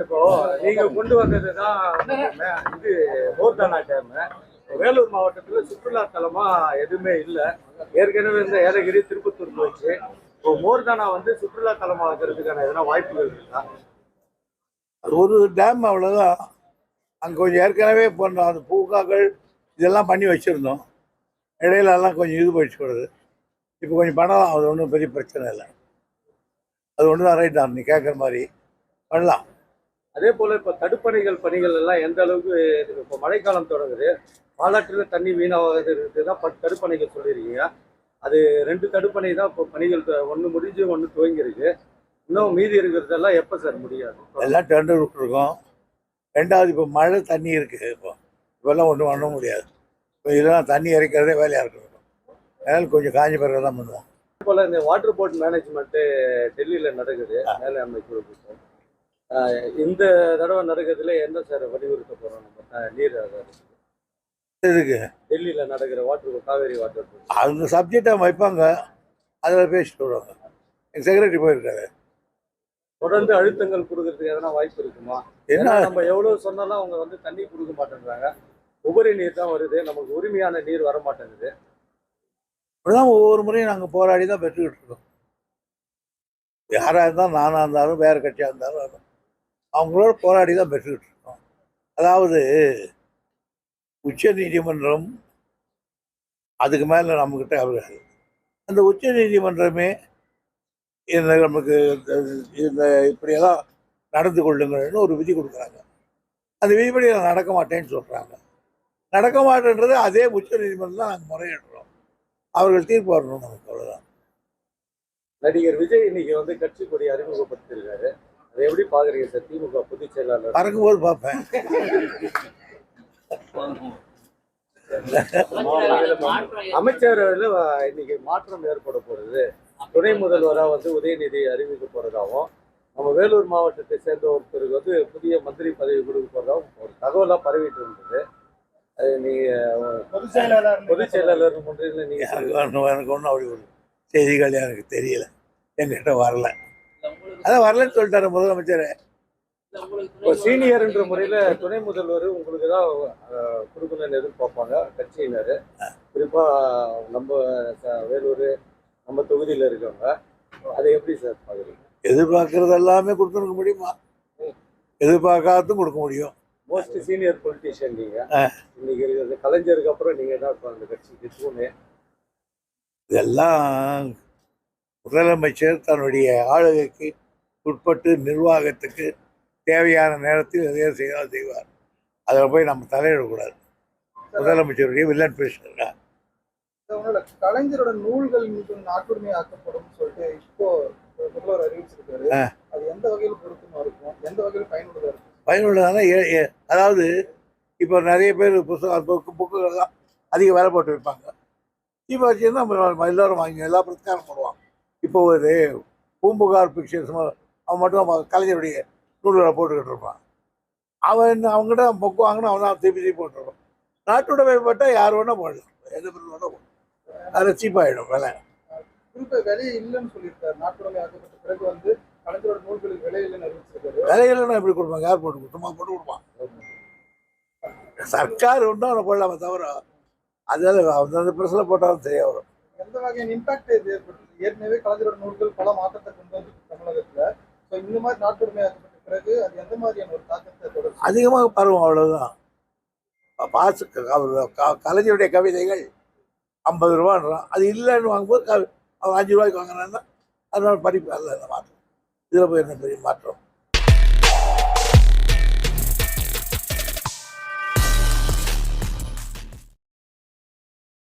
இப்போ நீங்க கொண்டு வந்ததுதான் இது போர்தானா டேம். வேலூர் மாவட்டத்துல சுற்றுலா தலமா எதுவுமே இல்லை. ஏற்கனவே இந்த ஏலகிரி திருப்பத்தூர் போச்சு. இப்போ மோர்தானா வந்து சுற்றுலா தலமா ஆகிறதுக்கான எதனா வாய்ப்புகள் இருக்கா? அது ஒரு டேம் அவ்வளோதான். அங்கே கொஞ்சம் ஏற்கனவே பண்ணோம், அந்த பூக்காக்கள் இதெல்லாம் பண்ணி வச்சுருந்தோம். இடையில எல்லாம் கொஞ்சம் இது போயிடுச்சு கூடாது. இப்போ கொஞ்சம் பண்ணலாம், அது ஒன்றும் பெரிய பிரச்சனை இல்லை. அது ஒன்று தான் ரைட் தான், நீ கேட்குற மாதிரி பண்ணலாம். அதே போல இப்போ பணிகள் எல்லாம் எந்த அளவுக்கு இப்போ மழைக்காலம் தொடங்குது, பாலாற்றில் தண்ணி வீணாகிறது தான் தடுப்பணைகள் சொல்லியிருக்கீங்க. அது 2 தடுப்பணை தான் இப்போ பணிகள் ஒன்று முடிஞ்சு ஒன்று துவங்கிருக்கு. இன்னும் மீதி இருக்கிறதெல்லாம் எப்போ சார் முடியாது? எல்லாம் டெண்டர் விட்டுருக்கோம். ரெண்டாவது இப்போ மழை தண்ணி இருக்குது. இப்போல்லாம் ஒன்றும் பண்ண முடியாது. இப்போ இதெல்லாம் தண்ணி இறைக்கிறதே வேலையாக இருக்கணும். அதனால் கொஞ்சம் காஞ்சி பிறகு தான் பண்ணுவோம். அதே போல் இந்த வாட்டர் போர்ட் மேனேஜ்மெண்ட்டு டெல்லியில் நடக்குது, மேலாண்மை குழு கூட்டம். இந்த தடவை நடக்கிறதுல என்ன சார் வலியுறுத்த போகிறோம்? நம்ம நீர் இதுக்கு டெல்லியில் நடக்கிற காவேரி வாட்டர் போர்ட் அந்த சப்ஜெக்டை வைப்பாங்க, அதில் பேசிட்டு வருவாங்க. எங்கள் செக்ரட்டரி போயிருக்காரு. தொடர்ந்து அழுத்தங்கள் கொடுக்கறதுக்கு எதனா வாய்ப்பு இருக்குமா? ஏன்னா நம்ம எவ்வளவு சொன்னாலும் அவங்க வந்து தண்ணி கொடுக்க மாட்டேங்கிறாங்க. உபரி நீர் தான் வருது, நமக்கு உரிமையான நீர் வர மாட்டேங்குது. அப்படிதான் ஒவ்வொரு முறையும் நாங்கள் போராடி தான் பெற்றுக்கிட்டு இருக்கோம். யாராக இருந்தாலும், நானாக இருந்தாலும், வேறு கட்சியாக இருந்தாலும், அவங்களோட போராடி தான் பெற்றுக்கிட்டு இருக்கோம். அதாவது உச்ச நீதிமன்றம் அதுக்கு மேலே நம்மக்கிட்ட அவர்கள் அந்த உச்ச நீதிமன்றமே நமக்கு இந்த இப்படியெல்லாம் நடந்து கொள்ளுங்கள்னு ஒரு விதி கொடுக்குறாங்க. அந்த விதிப்படி நான் நடக்க மாட்டேன்னு சொல்கிறாங்க. நடக்க மாட்டேன்றது அதே உச்ச நீதிமன்றம் தான் நாங்கள் முறையிடுறோம். அவர்கள் தீர்ப்பு வரணும் நமக்கு, அவ்வளோதான். நடிகர் விஜய் இன்னைக்கு வந்து கட்சி கொடி அறிமுகப்படுத்திருக்காரு. அதை எப்படி பாக்குறீங்க சார்? திமுக பொதுச் செயலாளர் பறக்கும்போது பார்ப்பேன். அமைச்சரவையில் இன்னைக்கு மாற்றம் ஏற்பட போறது. துணை முதல்வராக வந்து உதயநிதி அறிவிக்க போறதாகவும், நம்ம வேலூர் மாவட்டத்தை சேர்ந்த ஒருத்தருக்கு வந்து புதிய மந்திரி பதவி கொடுக்க போறதாகவும் ஒரு தகவலாக பரவிட்டு இருந்தது. அது நீங்க பொதுச் செயலாளர் முன்னிலையில் நீங்க எனக்கு ஒன்றும் அப்படி ஒரு செய்திகள் எனக்கு தெரியல, என்கிட்ட வரல. அதான் வரலன்னு சொல்லிட்டாரு முதலமைச்சர். இப்போ சீனியர்ன்ற முறையில் துணை முதல்வர் உங்களுக்கு தான் கொடுக்கணும்னு எதிர்பார்ப்பாங்க கட்சியினர். குறிப்பாக நம்ம வேலூர் நம்ம தொகுதியில் இருக்கவங்க. அதை எப்படி சார் பார்க்குறீங்க? எதிர்பார்க்கறது எல்லாமே கொடுத்துருக்க முடியுமா? எதிர்பார்க்காதும் கொடுக்க முடியும். மோஸ்ட் சீனியர் பொலிட்டீஷியன் நீங்கள். இன்னைக்கு இருக்கிறது கலைஞருக்கு அப்புறம் நீங்கள் தான் இப்போ அந்த கட்சிக்கு தூணு. இதெல்லாம் முதலமைச்சர் தன்னுடைய ஆளுகைக்கு உட்பட்டு நிர்வாகத்துக்கு தேவையான நேரத்தில் எதையும் செய்வார். அதில் போய் நம்ம தலையிடக்கூடாது. முதலமைச்சருடைய வில்லன் பேசுகிறார். கலைஞரோட நூல்கள் நாட்டுரிமை ஆக்கப்படும் சொல்லிட்டு இப்போ முதல்வர் அறிவிச்சிருக்காரு. அது எந்த வகையில் பொருத்தமா இருக்கும், எந்த வகையில் பயனுள்ளதா இருக்கும்? பயனுள்ளதான, அதாவது இப்போ நிறைய பேர் புக்குகள்லாம் அதிக விலை போட்டு வைப்பாங்க. இப்போ வச்சுருந்தா நம்ம எல்லோரும் வாங்கி எல்லா பிரச்சாரம் பண்ணுவாங்க. இப்போ ஒரு பூம்புகார் பிக்சர்ஸ் அவன் மட்டும் கலைஞருடைய நூல்களை போட்டுக்கிட்டு இருப்பான். அவங்ககிட்ட புக்கு வாங்கினா அவன் தான் திருப்பி போட்டுருப்பான். நாட்டுடைமைப்பட்டால் யார் வேணால் போடலாம், எந்த பொருள் வேணால் போடலாம். அதில் சீப்பாகிடும் விலை. குறிப்பாக விலை இல்லைன்னு சொல்லியிருக்காரு. நாட்டுடைமை ஆக்கப்பட்ட பிறகு வந்து கலைஞரோட நூல்களுக்கு விலை இல்லைன்னு அறிவிச்சிருக்காரு. விலை இல்லைன்னா எப்படி கொடுப்பாங்க? யார் போட்டு சும்மா போட்டு கொடுப்பான்? சர்க்கார் ஒன்றும் அவனை போடலாமே தவிர அதில் அந்த பிரஸில் போட்டாலும் சரியா வரும். எந்த வகையான இம்பாக்ட் இது ஏற்படுத்துது? ஏற்கனவே கலைஞரோட நூல்கள் பல மாற்றத்தை கொண்டு வந்து தமிழகத்தில். ஸோ இந்த மாதிரி நாட்டுரிமை ஆக்கப்பட்ட பிறகு அது எந்த மாதிரியான ஒரு தாக்கத்தை தொடரும்? அதிகமாக பருவம், அவ்வளோதான். கலைஞருடைய கவிதைகள் 50 ரூபான்றான். அது இல்லைன்னு வாங்கும்போது அவன் 5 ரூபாய்க்கு வாங்கினான்னா அதனால படிப்பு அல்ல. இந்த மாற்றம் இதில் போய் என்ன பெரிய மாற்றம்?